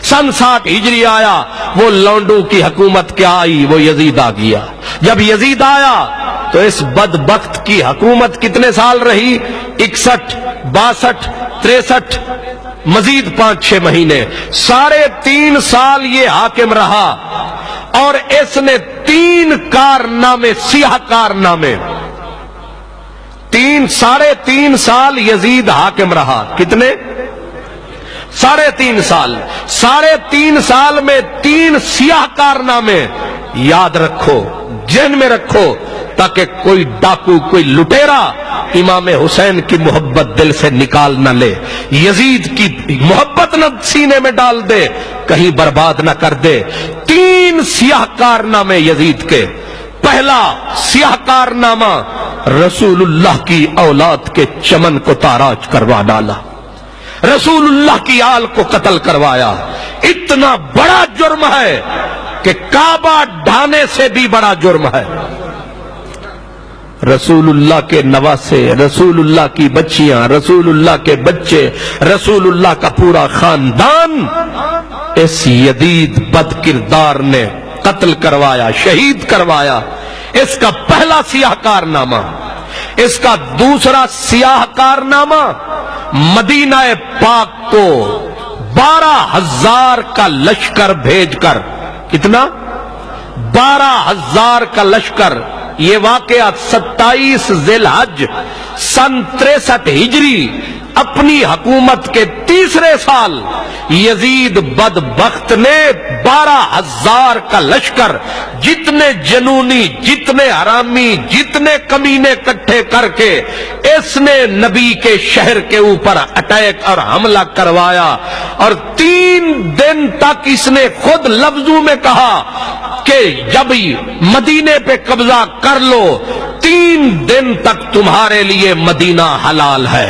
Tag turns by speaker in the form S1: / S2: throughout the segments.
S1: سن 60 ہجری آیا، وہ لونڈوں کی حکومت کیا آئی، وہ یزید آ گیا۔ جب یزید آیا تو اس بدبخت کی حکومت کتنے سال رہی؟ 61 62 63 مزید 5-6 مہینے، 3.5 سال یہ حاکم رہا، اور اس نے 3 کارنامے، سیاہ کارنامے، 3.5 سال یزید حاکم رہا۔ کتنے؟ 3.5 سال۔ 3.5 سال میں 3 سیاہ کارنامے یاد رکھو، ذہن میں رکھو، تاکہ کوئی ڈاکو، کوئی لٹیرا امام حسین کی محبت دل سے نکال نہ لے، یزید کی محبت نہ سینے میں ڈال دے، کہیں برباد نہ کر دے۔ 3 سیاہ کارنامے یزید کے۔ پہلا سیاہ کارنامہ، رسول اللہ کی اولاد کے چمن کو تاراج کروا ڈالا، رسول اللہ کی آل کو قتل کروایا۔ اتنا بڑا جرم ہے کہ کعبہ ڈھانے سے بھی بڑا جرم ہے۔ رسول اللہ کے نواسے، رسول اللہ کی بچیاں، رسول اللہ کے بچے، رسول اللہ کا پورا خاندان اس یزید بد کردار نے قتل کروایا، شہید کروایا۔ اس کا پہلا سیاہ کارنامہ۔ اس کا دوسرا سیاہ کارنامہ، مدینہ پاک کو 12,000 کا لشکر بھیج کر، کتنا؟ 12,000 کا لشکر۔ یہ واقعہ 27 ذی الحج سن 63 ہجری، اپنی حکومت کے 3 سال یزید بدبخت نے 12,000 کا لشکر، جتنے جنونی، جتنے حرامی، جتنے کمینے اکٹھے کر کے اس نے نبی کے شہر کے اوپر اٹیک اور حملہ کروایا، اور 3 دن تک اس نے خود لفظوں میں کہا کہ جب مدینے پہ قبضہ کر لو 3 دن تک تمہارے لیے مدینہ حلال ہے،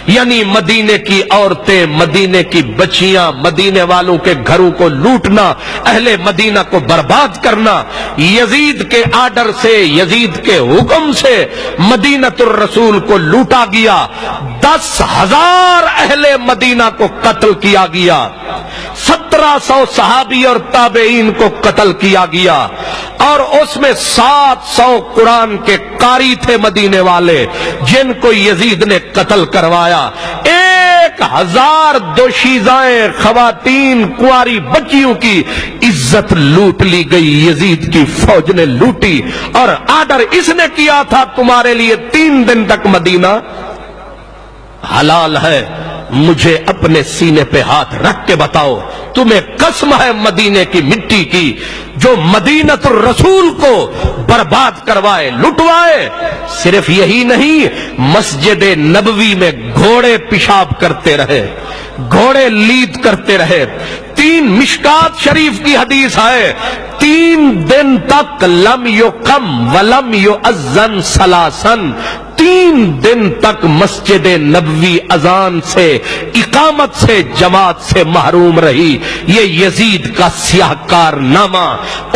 S1: یعنی مدینے کی عورتیں، مدینے کی بچیاں، مدینے والوں کے گھروں کو لوٹنا، اہل مدینہ کو برباد کرنا۔ یزید کے آرڈر سے، یزید کے حکم سے مدینۃ الرسول کو لوٹا گیا، 10,000 اہل مدینہ کو قتل کیا گیا، 1700 صحابی اور تابعین کو قتل کیا گیا، اور اس میں 700 قرآن کے قاری تھے مدینے والے جن کو یزید نے قتل کروایا۔ 1,000 دوشیزائیں، خواتین، کنواری بچیوں کی عزت لوٹ لی گئی، یزید کی فوج نے لوٹی، اور آرڈر اس نے کیا تھا تمہارے لیے 3 دن تک مدینہ حلال ہے۔ مجھے اپنے سینے پہ ہاتھ رکھ کے بتاؤ، تمہیں قسم ہے مدینے کی مٹی کی جو مدینۃ الرسول کو برباد کروائے، لٹوائے؟ صرف یہی نہیں، مسجد نبوی میں گھوڑے پیشاب کرتے رہے، گھوڑے لید کرتے رہے۔ 3 مشکات شریف کی حدیث ہے، 3 دن تک لم یقم ولم یؤذن ثلاثاً، 3 دن تک مسجد نبوی اذان سے، اقامت سے، جماعت سے محروم رہی۔ یہ یزید کا سیاہ کارنامہ،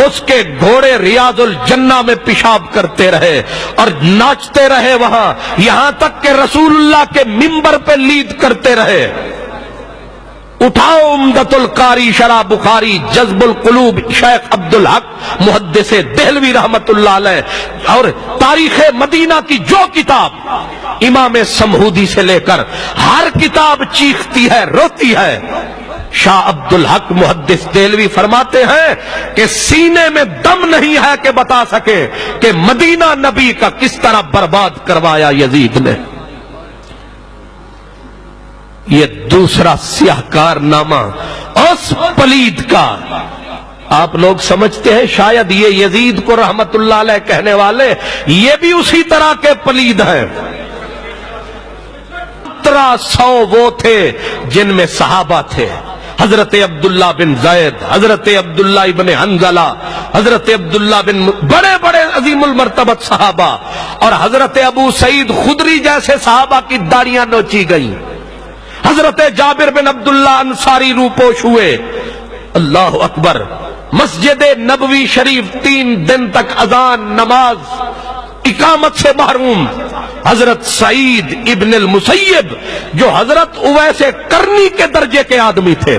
S1: اس کے گھوڑے ریاض الجنہ میں پیشاب کرتے رہے اور ناچتے رہے وہاں، یہاں تک کہ رسول اللہ کے منبر پہ لید کرتے رہے۔ اٹھاؤ عمدۃ القاری شرح بخاری، جذب القلوب شیخ عبدالحق محدث دہلوی رحمت اللہ علیہ، اور تاریخ مدینہ کی جو کتاب، امام سمہودی سے لے کر ہر کتاب چیختی ہے، روتی ہے۔ شاہ عبدالحق محدث دہلوی فرماتے ہیں کہ سینے میں دم نہیں ہے کہ بتا سکے کہ مدینہ نبی کا کس طرح برباد کروایا یزید نے۔ یہ دوسرا سیاہ کارنامہ اس پلید کا، آپ لوگ سمجھتے ہیں شاید یہ یزید کو رحمت اللہ علیہ کہنے والے یہ بھی اسی طرح کے پلید ہیں۔ 1700 وہ تھے جن میں صحابہ تھے، حضرت عبداللہ بن زید، حضرت عبداللہ ابن حنزلہ، حضرت عبداللہ بن، بڑے بڑے عظیم المرتبت صحابہ، اور حضرت ابو سعید خدری جیسے صحابہ کی داڑیاں نوچی گئیں، حضرت جابر بن عبداللہ انصاری روپوش ہوئے۔ اللہ اکبر۔ مسجد نبوی شریف 3 دن تک اذان، نماز، اقامت سے محروم۔ حضرت سعید ابن المسیب جو حضرت اویس کرنی کے درجے کے آدمی تھے،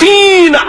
S1: 3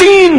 S1: 3